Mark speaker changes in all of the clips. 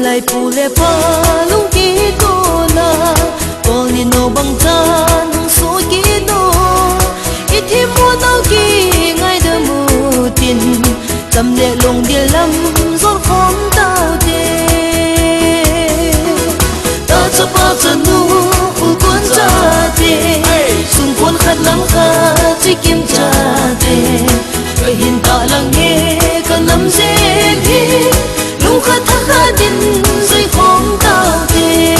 Speaker 1: lại phù lệ pa lung kí tô na con đi nô bằng tan số kí tô ít thì mua tao kí ngay đơ mù tin tâm lệ lùng địa lâm gió khóm tao đê ta cho pa chân nu u cuốn cha đê xung quanh khát lắm khá chỉ kiếm cha đê vậy hiện tại lắng nghe cần nắm dễ đi lung khát thắt khát din dây khóm tao đê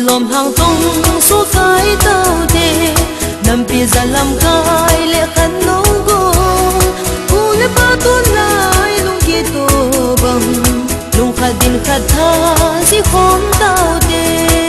Speaker 1: lom hàng tung số cái tao đê nằm pi ra làm cái lệ khăn nấu gom u lệ ba tuần lại lung kia tô bằng lung khát din khát tha chỉ khóm tao đê